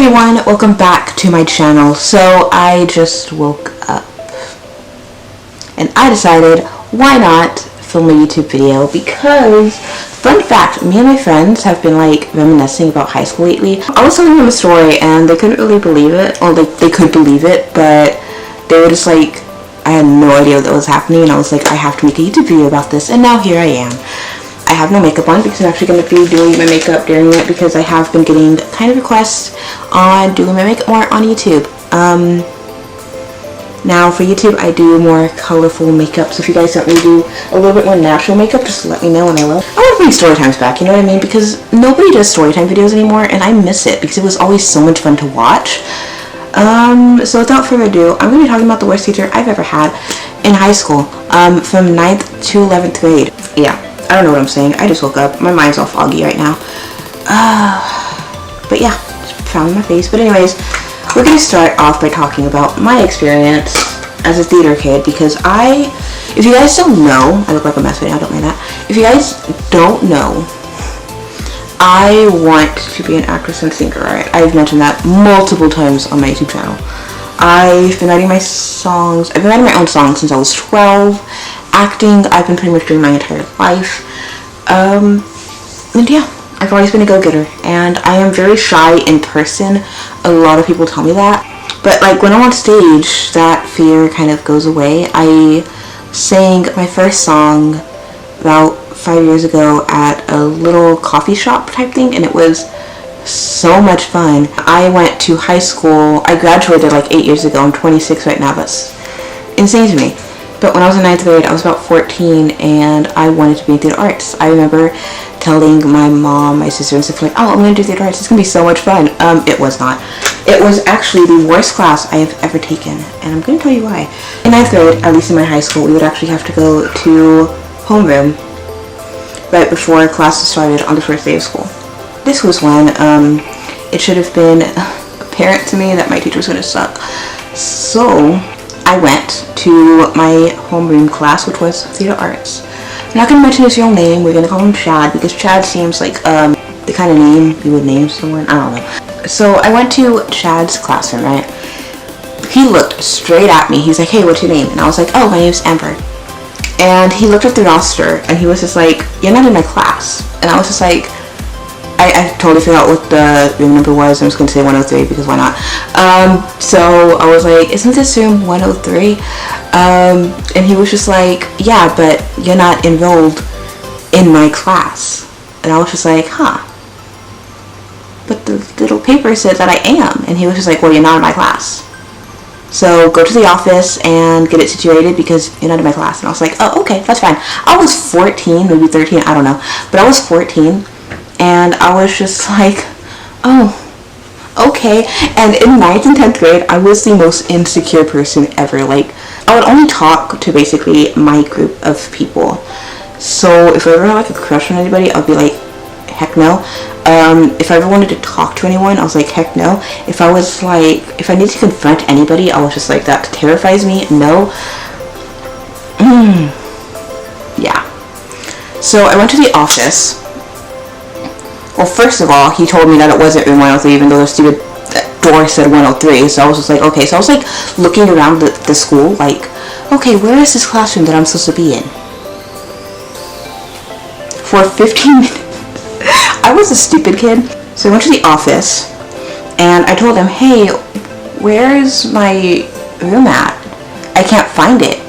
everyone, welcome back to my channel. So I just woke up and I decided why not film a YouTube video, because fun fact, me and my friends have been like reminiscing about high school lately. I was telling them a story and they couldn't really believe it, or like they could believe it, but they were just like, I had no idea what was happening, and I was like, I have to make a YouTube video about this, and now here I am. I have no makeup on because I'm actually going to be doing my makeup during it, because I have been getting kind of requests on doing my makeup more on YouTube. Now for YouTube I do more colorful makeup, so if you guys want me to do a little bit more natural makeup, just let me know and I will. I want to bring story times back, you know what I mean, because nobody does story time videos anymore and I miss it because it was always so much fun to watch. So without further ado, I'm going to be talking about the worst teacher I've ever had in high school, from 9th to 11th grade. Yeah. I don't know what I'm saying. I just woke up. My mind's all foggy right now. But yeah, frown on my face. But anyways, we're going to start off by talking about my experience as a theater kid, because if you guys don't know, I look like a mess right now, don't mind that. If you guys don't know, I want to be an actress and singer, right? I've mentioned that multiple times on my YouTube channel. I've been writing my songs. I've been writing my own songs since I was 12. Acting, I've been pretty much doing my entire life. And yeah, I've always been a go-getter, and I am very shy in person. A lot of people tell me that, but like when I'm on stage, that fear kind of goes away. I sang my first song about 5 years ago at a little coffee shop type thing, and it was so much fun. I went to high school. I graduated like 8 years ago. I'm 26 right now. That's insane to me. But when I was in 9th grade, I was about 14, and I wanted to be in theater arts. I remember telling my mom, my sister, and stuff like, oh, I'm going to do theater arts. It's going to be so much fun. It was not. It was actually the worst class I have ever taken, and I'm going to tell you why. In 9th grade, at least in my high school, we would actually have to go to homeroom right before classes started on the first day of school. This was when it should have been apparent to me that my teacher was going to suck. So I went to my homeroom class, which was theater arts. I'm not going to mention his real name. We're going to call him Chad, because Chad seems like the kind of name you would name someone. I don't know. So I went to Chad's classroom, right? He looked straight at me. He's like, hey, what's your name? And I was like, oh, my name's Amber. And he looked at the roster, and he was just like, you're not in my class. And I was just like, I totally forgot what the room number was. I'm just going to say 103 because why not? So I was like, isn't this room 103? And he was just like, yeah, but you're not enrolled in my class. And I was just like, huh. But the little paper said that I am. And he was just like, well, you're not in my class. So go to the office and get it situated because you're not in my class. And I was like, oh, okay, that's fine. I was 14, maybe 13, I don't know. But I was 14. And I was just like, oh, okay. And in 9th and 10th grade, I was the most insecure person ever. Like, I would only talk to basically my group of people. So if I ever had like a crush on anybody, I'd be like, heck no. If I ever wanted to talk to anyone, I was like, heck no. If I needed to confront anybody, I was just like, that terrifies me. No. Yeah. So I went to the office. Well, first of all, he told me that it wasn't room 103, even though the stupid door said 103. So I was just like, okay. So I was like looking around the school, like, okay, where is this classroom that I'm supposed to be in? For 15 minutes. I was a stupid kid. So I went to the office, and I told him, hey, where's my room at? I can't find it.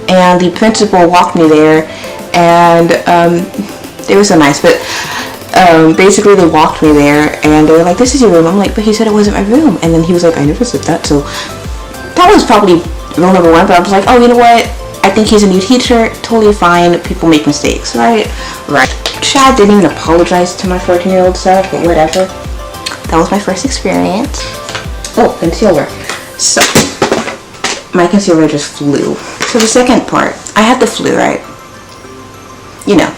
And the principal walked me there, and they were so nice, but basically they walked me there and they were like, this is your room. I'm like, but he said it wasn't my room. And then he was like, I never said that. So that was probably rule number one. But I was like, oh, you know what, I think he's a new teacher, totally fine, people make mistakes, right? Chad didn't even apologize to my 14-year-old self, but whatever. That was my first experience. Oh, concealer. So my concealer just flew. So the second part, I had the flu, right? You know,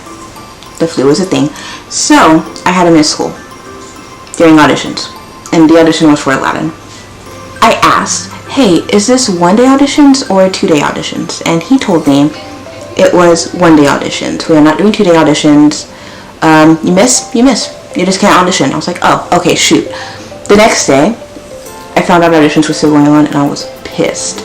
the flu was a thing. So I had to miss school during auditions, and the audition was for Aladdin. I asked, hey, is this one-day auditions or 2-day auditions? And he told me it was 1-day auditions. We are not doing 2-day auditions. You miss. You just can't audition. I was like, oh, okay, shoot. The next day, I found out auditions were still going on, and I was pissed.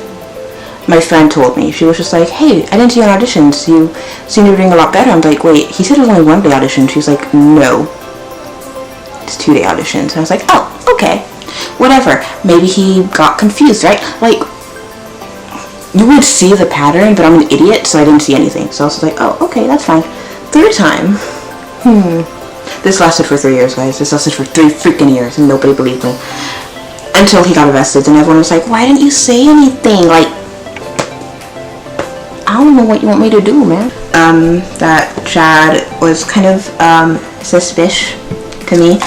My friend told me. She was just like, hey, I didn't see you on auditions. You seem to be doing a lot better. I'm like, wait, he said it was only 1-day audition. She's like, no. It's 2-day auditions. And I was like, oh, okay. Whatever. Maybe he got confused, right? Like, you would see the pattern, but I'm an idiot, so I didn't see anything. So I was like, oh, okay, that's fine. Third time. This lasted for 3 years, guys. This lasted for 3 freaking years, and nobody believed me. Until he got arrested, and everyone was like, why didn't you say anything? Like, I don't know what you want me to do, man. That Chad was kind of, suspicious to me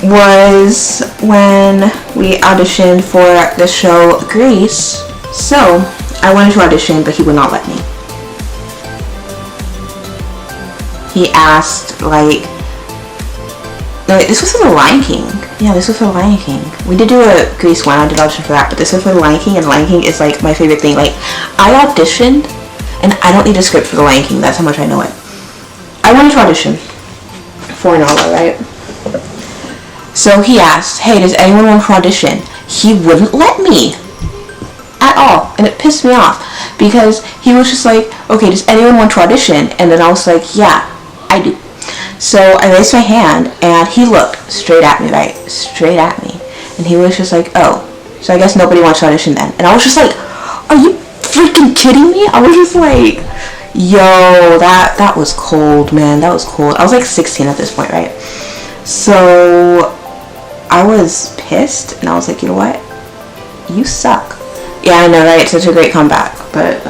was when we auditioned for the show Grease. So, I wanted to audition, but he would not let me. He asked, like, no, wait, this was for the Lion King. Yeah, this was for the Lion King. We did do a Grease one, I did audition for that, but this was for the Lion King, and Lion King is, like, my favorite thing. Like, I auditioned, and I don't need a script for the Lion King, that's how much I know it. I wanted to audition for Nala, right? So he asked, hey, does anyone want to audition? He wouldn't let me. At all. And it pissed me off. Because he was just like, okay, does anyone want to audition? And then I was like, yeah, I do. So I raised my hand, and he looked straight at me, right? Straight at me. And he was just like, oh, so I guess nobody wants to audition then. And I was just like, are you freaking kidding me? I was just like, yo, that was cold, man. That was cold. I was like 16 at this point, right? So I was pissed, and I was like, you know what? You suck. Yeah, I know, right? It's such a great comeback, but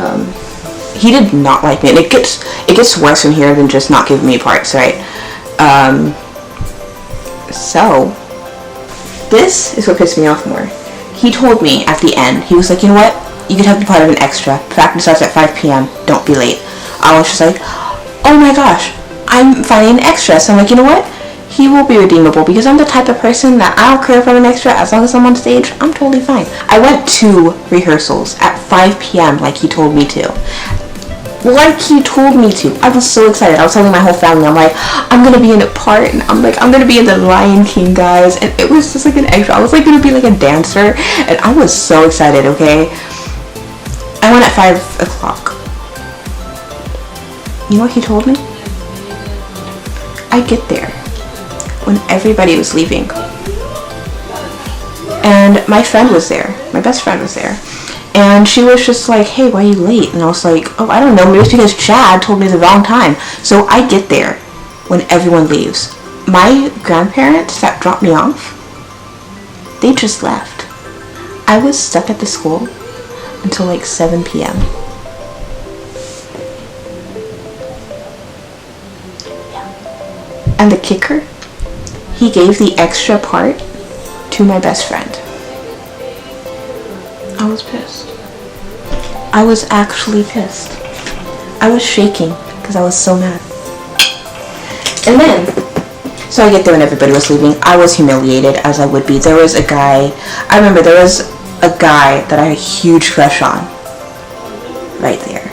he did not like me, and it gets worse from here than just not giving me parts, right? So this is what pissed me off more. He told me at the end, he was like, you know what? You could have the part of an extra. Practice starts at 5 p.m. Don't be late. I was just like, oh my gosh, I'm finding an extra. So I'm like, you know what? He will be redeemable, because I'm the type of person that I don't care if I'm an extra. As long as I'm on stage, I'm totally fine. I went to rehearsals at 5 p.m. like he told me to. Like he told me to. I was so excited. I was telling my whole family, I'm like, I'm gonna be in a part, and I'm gonna be in the Lion King, guys. And it was just like an extra. I was like gonna be like a dancer, and I was so excited, okay? I went at 5 o'clock. You know what he told me? I get there when everybody was leaving. And my friend was there. My best friend was there. And she was just like, hey, why are you late? And I was like, oh, I don't know. Maybe it's because Chad told me the wrong time. So I get there when everyone leaves. My grandparents that dropped me off, they just left. I was stuck at the school until like 7 p.m. Yeah. And the kicker, he gave the extra part to my best friend. I was pissed. I was actually pissed. I was shaking because I was so mad. And then, so I get there when everybody was leaving. I was humiliated, as I would be. There was a guy, I remember there was a guy that I had a huge crush on right there.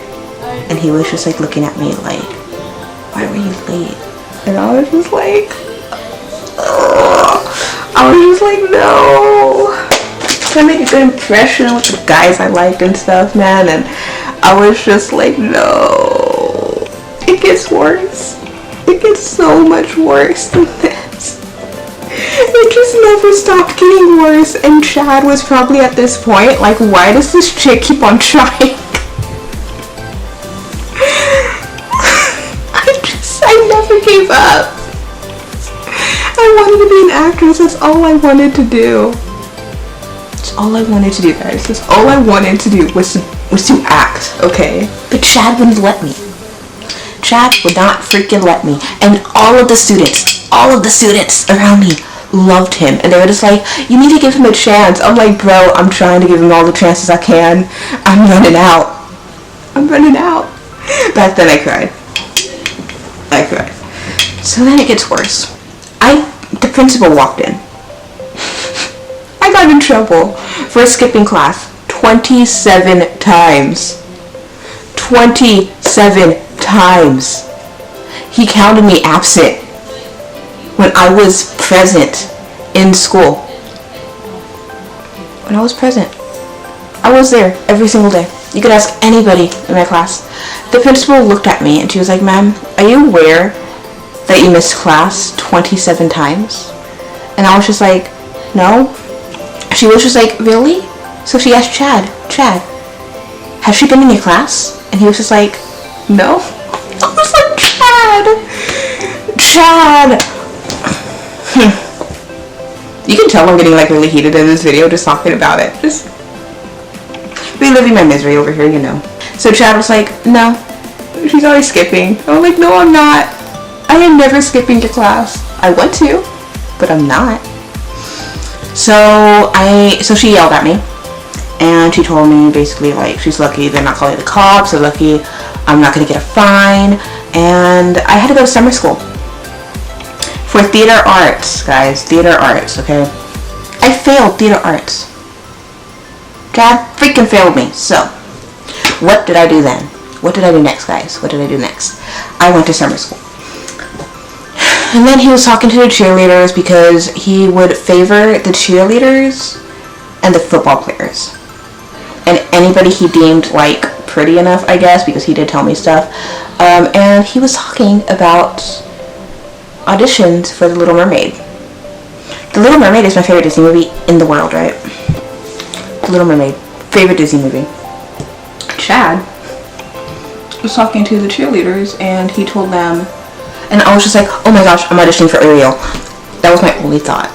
And he was just like looking at me like, why were you late? And I was just like, I was just like, no. I make a good impression with the guys I liked and stuff, man. And I was just like, no. It gets worse. It gets so much worse than this. It just never stopped getting worse. And Chad was probably at this point like, why does this chick keep on trying? I never gave up. I wanted to be an actress. That's all I wanted to do. That's all I wanted to do, guys. That's all I wanted to do was to act, okay? But Chad wouldn't let me. Chad would not freaking let me. And all of the students around me loved him. And they were just like, you need to give him a chance. I'm like, bro, I'm trying to give him all the chances I can. I'm running out. Back then I cried. So then it gets worse. The principal walked in. I got in trouble for skipping class 27 times. 27 times. He counted me absent when I was present in school. when I was present. I was there every single day. You could ask anybody in my class. The principal looked at me and she was like, "Ma'am, are you aware that you missed class 27 times?" And I was just like, "No." She was just like, "Really?" So she asked Chad, "Has she been in your class?" And he was just like, "No." I was like, Chad. You can tell I'm getting like really heated in this video just talking about it. Just reliving my misery over here, you know. So Chad was like, "No, she's always skipping." I'm like, "No, I'm not. I am never skipping to class. I want to, but I'm not." So she yelled at me, and she told me basically like she's lucky they're not calling the cops. They're lucky I'm not gonna get a fine, and I had to go to summer school for theater arts, guys. Theater arts, okay. I failed theater arts. Dad freaking failed me. So, what did I do then? What did I do next, guys? What did I do next? I went to summer school. And then he was talking to the cheerleaders because he would favor the cheerleaders and the football players. And anybody he deemed like pretty enough, I guess, because he did tell me stuff. And he was talking about auditions for The Little Mermaid. The Little Mermaid is my favorite Disney movie in the world, right? The Little Mermaid. Favorite Disney movie. Chad was talking to the cheerleaders and he told them, and I was just like, "Oh my gosh, I'm auditioning for Ariel." That was my only thought.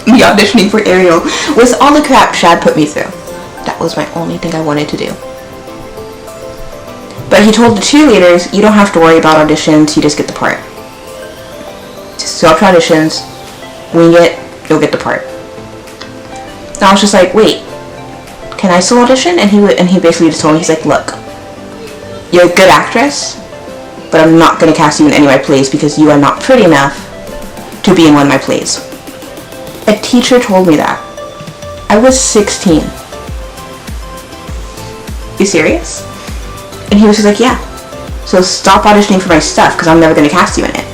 Me auditioning for Ariel was all the crap Chad put me through. That was my only thing I wanted to do. But he told the cheerleaders, "You don't have to worry about auditions, you just get the part. Just show up to auditions, wing it, you'll get the part." And I was just like, "Wait, can I still audition?" And he basically just told me, he's like, "Look, you're a good actress, but I'm not going to cast you in any of my plays because you are not pretty enough to be in one of my plays." A teacher told me that. I was 16. You serious? And he was just like, "Yeah. So stop auditioning for my stuff because I'm never going to cast you in it."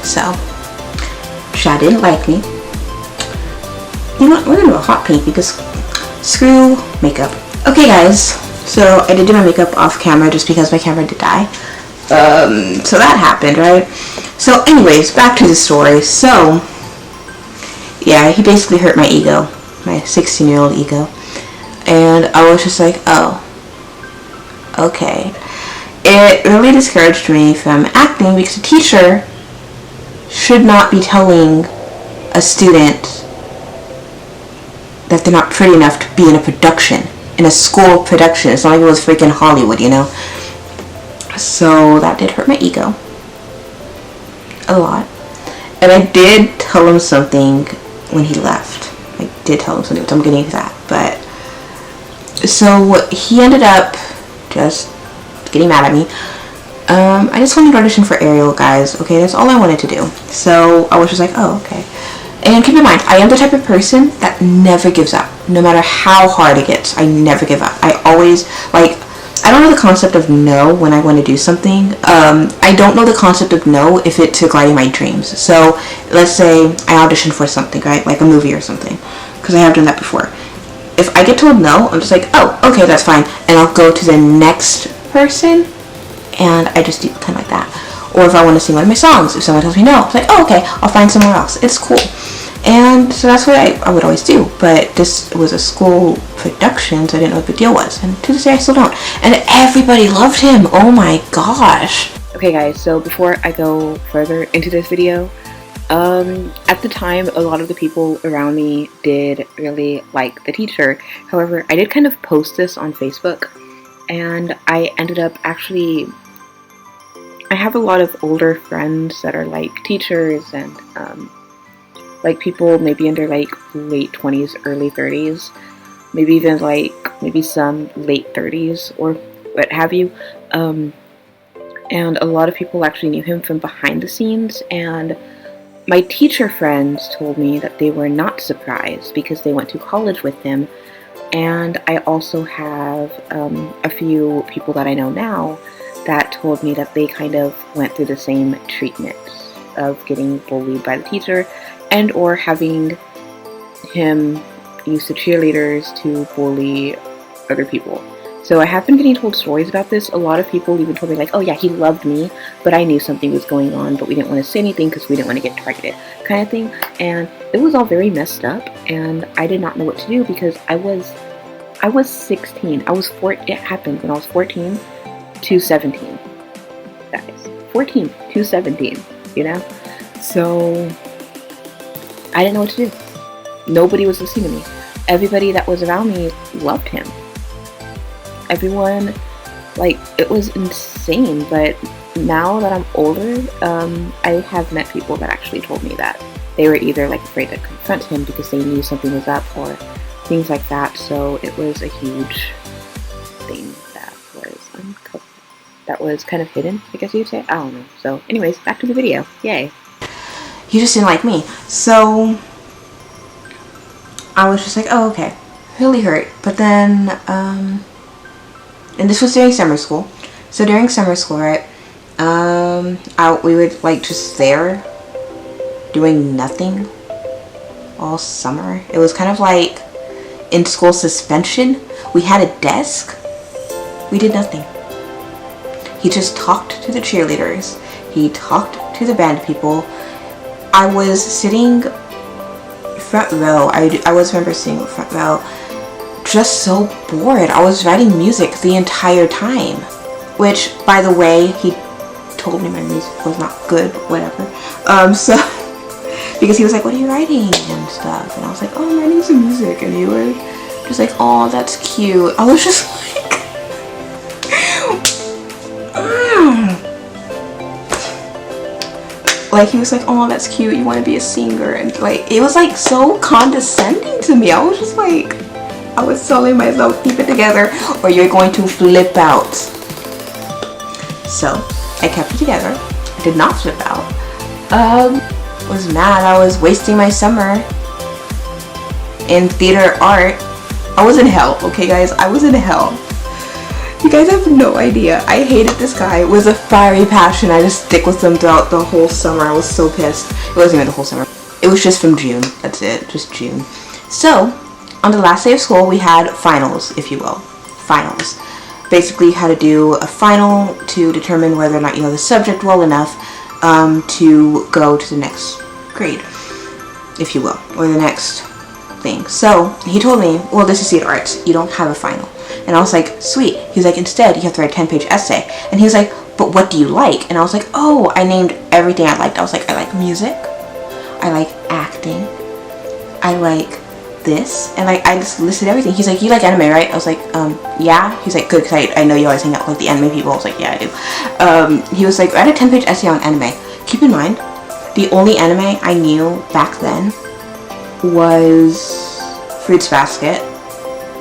So, Chad didn't like me. You know what? We're going to do a hot pink because screw makeup. Okay, guys. So I did do my makeup off camera just because my camera did die. So that happened, right? So anyways, back to the story. So, yeah, he basically hurt my ego. My 16-year-old ego. And I was just like, oh, okay. It really discouraged me from acting because a teacher should not be telling a student that they're not pretty enough to be in a production. In a school production. It's not like it was freaking Hollywood, you know? So that did hurt my ego. A lot. And I did tell him something when he left. I did tell him something, which I'm getting to that. But, so he ended up just getting mad at me. I just wanted to audition for Ariel, guys. Okay, that's all I wanted to do. So I was just like, oh, okay. And keep in mind, I am the type of person that never gives up. No matter how hard it gets, I never give up. I always, like, I don't know the concept of no when I want to do something. I don't know the concept of no if it's regarding my dreams. So, let's say I audition for something, right? Like a movie or something. Because I have done that before. If I get told no, I'm just like, oh, okay, that's fine. And I'll go to the next person. And I just do kind of like that. Or if I want to sing one of my songs, if someone tells me no, it's like, oh, okay, I'll find somewhere else. It's cool. And so that's what I would always do. But this was a school production, so I didn't know what the deal was. And to this day, I still don't. And everybody loved him. Oh my gosh. Okay, guys, so before I go further into this video, at the time, a lot of the people around me did really like the teacher. However, I did kind of post this on Facebook. And I ended up actually... I have a lot of older friends that are like teachers and like people maybe in their like late 20s, early 30s, maybe even like maybe some late 30s or what have you. And a lot of people actually knew him from behind the scenes, and my teacher friends told me that they were not surprised because they went to college with him. And I also have a few people that I know now that told me that they kind of went through the same treatment of getting bullied by the teacher and or having him used the cheerleaders to bully other people. So I have been getting told stories about this. A lot of people even told me like, oh yeah, he loved me, but I knew something was going on, but we didn't want to say anything because we didn't want to get targeted, kind of thing. And it was all very messed up, and I did not know what to do because I was 16. It happened when I was 14 to 17. Guys, 14 to 17, you know? So I didn't know what to do. Nobody was listening to me. Everybody that was around me loved him. Everyone, like, it was insane. But now that I'm older, I have met people that actually told me that they were either like afraid to confront him because they knew something was up or things like that. So it was a huge thing that was kind of hidden, I guess you'd say. I don't know. So anyways, back to the video. Yay. He just didn't like me. So I was just like, oh, okay. Really hurt. But then, and this was during summer school. So during summer school, right, we would like just there doing nothing all summer. It was kind of like in school suspension. We had a desk. We did nothing. He just talked to the cheerleaders. He talked to the band people. I was sitting front row. I always remember sitting front row, just so bored. I was writing music the entire time, which, by the way, he told me my music was not good, whatever. So because he was like, what are you writing and stuff, and I was like, oh, I'm writing some music, and he was just like, oh, that's cute. I was just like, like, he was like, oh, that's cute, you want to be a singer, and like, it was like so condescending to me. I was just like, I was telling myself, keep it together or you're going to flip out. So I kept it together. I did not flip out. Was mad. I was wasting my summer in theater art. I was in hell, okay guys? I was in hell. You guys have no idea. I hated this guy. It was a fiery passion. I just stick with him throughout the whole summer. I was so pissed. It wasn't even the whole summer. It was just from June. That's it. Just June. So, on the last day of school, we had finals, if you will. Finals. Basically, you had to do a final to determine whether or not you know the subject well enough to go to the next grade, if you will, or the next thing. So, he told me, well, this is theater arts. You don't have a final. And I was like, sweet. He's like, instead, you have to write a 10-page essay. And he was like, but what do you like? And I was like, oh, I named everything I liked. I was like, I like music. I like acting. I like this. And like, I just listed everything. He's like, you like anime, right? I was like, yeah. He's like, good, because I know you always hang out with like the anime people. I was like, yeah, I do. He was like, write a 10-page essay on anime. Keep in mind, the only anime I knew back then was Fruits Basket,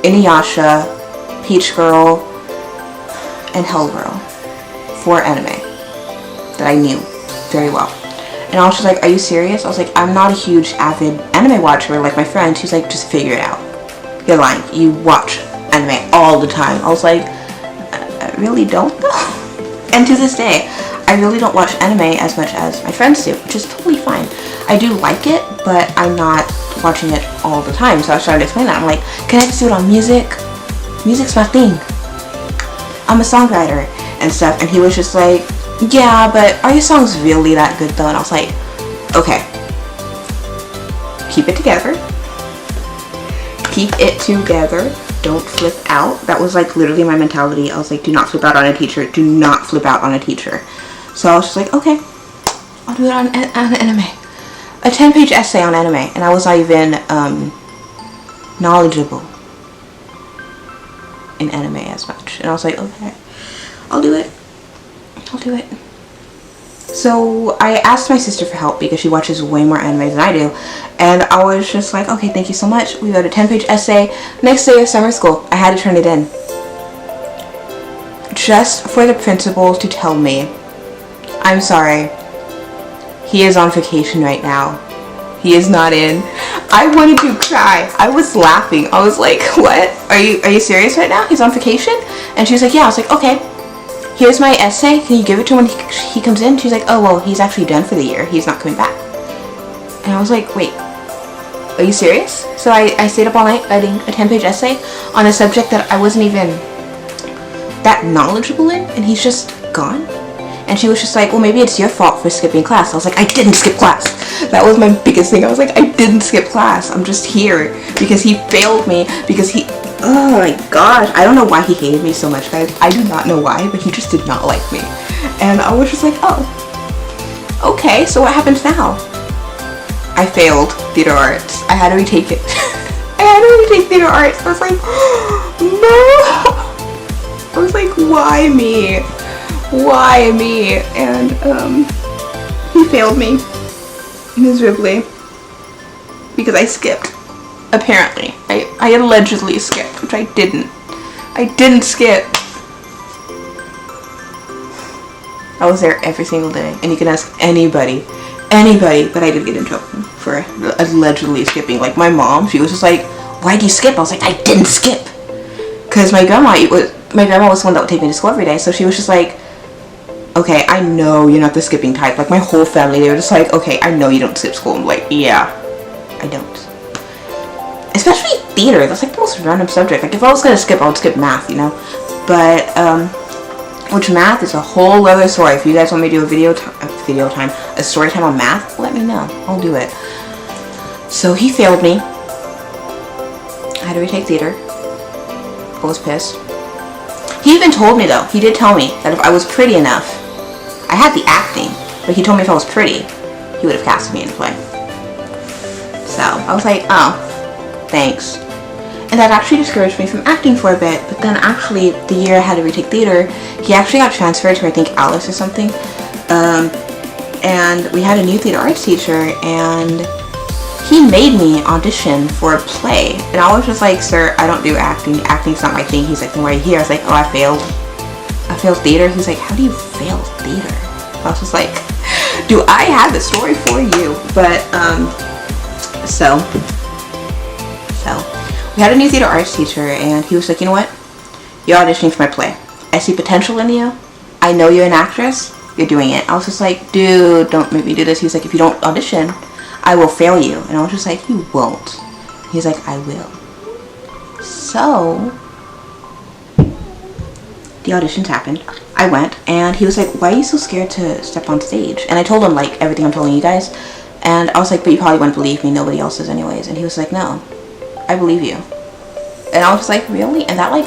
Inuyasha, Peach Girl, and Hell Girl. 4 anime that I knew very well. And I was just like, are you serious? I was like, I'm not a huge avid anime watcher like my friend. She's like, just figure it out. You're lying. You watch anime all the time. I was like, I really don't though. And to this day, I really don't watch anime as much as my friends do, which is totally fine. I do like it, but I'm not watching it all the time. So I was trying to explain that. I'm like, can I just do it on music? Music's my thing. I'm a songwriter and stuff. And he was just like, yeah, but are your songs really that good though? And I was like, okay, keep it together. Keep it together. Don't flip out. That was like literally my mentality. I was like, do not flip out on a teacher. Do not flip out on a teacher. So I was just like, okay, I'll do it on anime. A 10-page essay on anime. And I was not even knowledgeable in anime as much. And I was like, okay, I'll do it. I'll do it. So I asked my sister for help because she watches way more anime than I do. And I was just like, okay, thank you so much. We wrote a 10-page essay. Next day of summer school, I had to turn it in. Just for the principal to tell me, I'm sorry, he is on vacation right now. He is not in. I wanted to cry. I was laughing. I was like, what? Are you serious right now? He's on vacation? And she was like, yeah. I was like, okay. Here's my essay. Can you give it to him when he comes in? She's like, oh, well, he's actually done for the year. He's not coming back. And I was like, wait. are you serious? So I stayed up all night writing a 10-page essay on a subject that I wasn't even that knowledgeable in, and he's just gone. And she was just like, well, maybe it's your fault for skipping class. I was like, I didn't skip class. That was my biggest thing. I was like, I didn't skip class. I'm just here because he failed me, because he, oh my gosh. I don't know why he hated me so much, guys. I do not know why, but he just did not like me. And I was just like, oh, okay, so what happens now? I failed theater arts. I had to retake it. I had to retake theater arts. I was like, no. I was like, why me? Why me? And he failed me miserably because I skipped. Apparently, I allegedly skipped, which I didn't. I didn't skip. I was there every single day, and you can ask anybody, but I did get in trouble for allegedly skipping. Like my mom, she was just like, "Why do you skip?" I was like, "I didn't skip," because my grandma was the one that would take me to school every day, so she was just like, okay, I know you're not the skipping type. Like my whole family, they were just like, okay, I know you don't skip school. I'm like, yeah, I don't. Especially theater, that's like the most random subject. Like if I was gonna skip, I would skip math, you know. But which math is a whole other story. If you guys want me to do a story time on math, let me know. I'll do it. So he failed me. I had to retake theater. I was pissed. He even told me though. He did tell me that if I was pretty enough, I had the acting, but he told me if I was pretty, he would have casted me in the play. So I was like, oh, thanks. And that actually discouraged me from acting for a bit. But then actually, the year I had to retake theater, he actually got transferred to I think Alice or something. And we had a new theater arts teacher, and he made me audition for a play. And I was just like, sir, I don't do acting. Acting's not my thing. He's like, then why are you here? I was like, oh, I failed theater. He's like, how do you fail theater? I was just like, do I have the story for you? But so we had a new theater arts teacher, and he was like, you know what? You're auditioning for my play. I see potential in you. I know you're an actress. You're doing it. I was just like, dude, don't make me do this. He was like, if you don't audition, I will fail you. And I was just like, you won't. He's like, I will. So the auditions happened. I went, and he was like, why are you so scared to step on stage? And I told him like everything I'm telling you guys. And I was like, but you probably wouldn't believe me. Nobody else is anyways. And he was like, no, I believe you. And I was just like, really? And that like,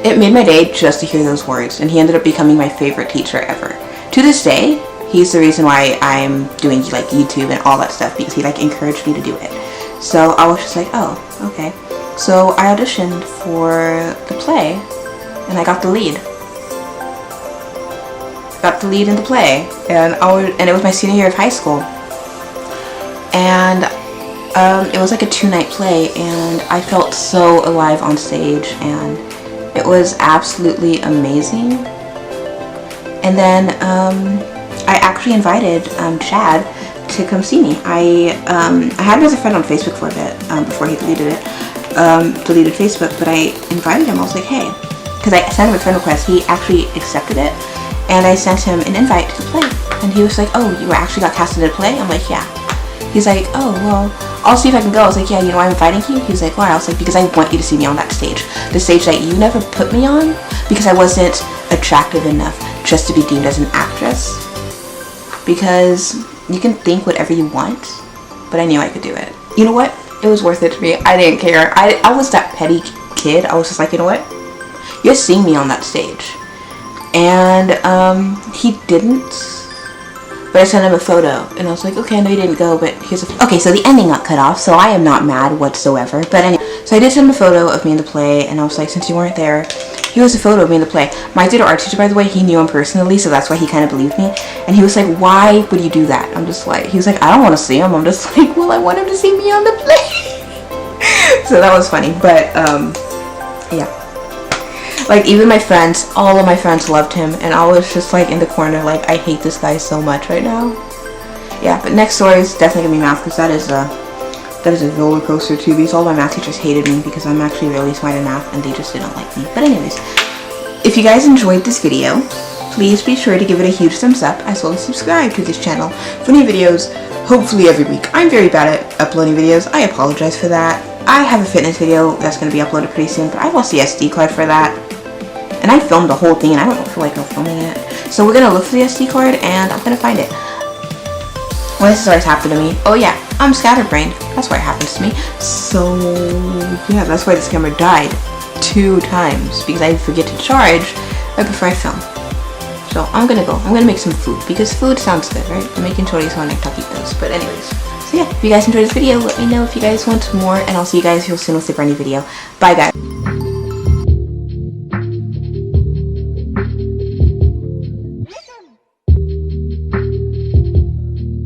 it made my day just to hear those words. And he ended up becoming my favorite teacher ever. To this day, he's the reason why I'm doing like YouTube and all that stuff, because he like encouraged me to do it. So I was just like, oh, okay. So I auditioned for the play, and I got the lead. Got the lead in the play, and it was my senior year of high school. And it was like a 2-night play, and I felt so alive on stage, and it was absolutely amazing. And then I actually invited Chad to come see me. I had him as a friend on Facebook for a bit before he deleted Facebook, but I invited him. I was like, hey, because I sent him a friend request. He actually accepted it, and I sent him an invite to the play. And he was like, oh, you actually got cast in a play? I'm like, yeah. He's like, oh, well, I'll see if I can go. I was like, yeah, you know why I'm inviting you? He was like, why? I was like, because I want you to see me on that stage. The stage that you never put me on, because I wasn't attractive enough just to be deemed as an actress. Because you can think whatever you want, but I knew I could do it. You know what? It was worth it to me. I didn't care. I was that petty kid. I was just like, you know what? You're seeing me on that stage. And he didn't. But I sent him a photo, and I was like, okay, I know you didn't go, but here's a... Okay, so the ending got cut off, so I am not mad whatsoever. But anyway, so I did send him a photo of me in the play, and I was like, since you weren't there, here's a photo of me in the play. My theater art teacher, by the way, he knew him personally, so that's why he kind of believed me. And he was like, why would you do that? I'm just like, he was like, I don't want to see him. I'm just like, well, I want him to see me on the play. So that was funny, but, yeah. Like, even my friends, all of my friends loved him, and I was just, like, in the corner, like, I hate this guy so much right now. Yeah, but next story is definitely gonna be math, because that is a roller coaster, too, because all my math teachers hated me, because I'm actually really smart in math, and they just didn't like me. But anyways, if you guys enjoyed this video, please be sure to give it a huge thumbs up as well as subscribe to this channel for new videos, hopefully every week. I'm very bad at uploading videos. I apologize for that. I have a fitness video that's going to be uploaded pretty soon, but I lost the SD card for that. And I filmed the whole thing and I don't feel like I'm filming it. So we're going to look for the SD card and I'm going to find it. Well, this is always happened to me. Oh yeah, I'm scatterbrained. That's why it happens to me. So yeah, that's why this camera died 2 times, because I forget to charge right before I film. So I'm gonna go. I'm gonna make some food because food sounds good, right? I'm making chorizo and taquitos. But anyways, so yeah, if you guys enjoyed this video, let me know if you guys want more, and I'll see you guys real soon with a brand new video. Bye guys.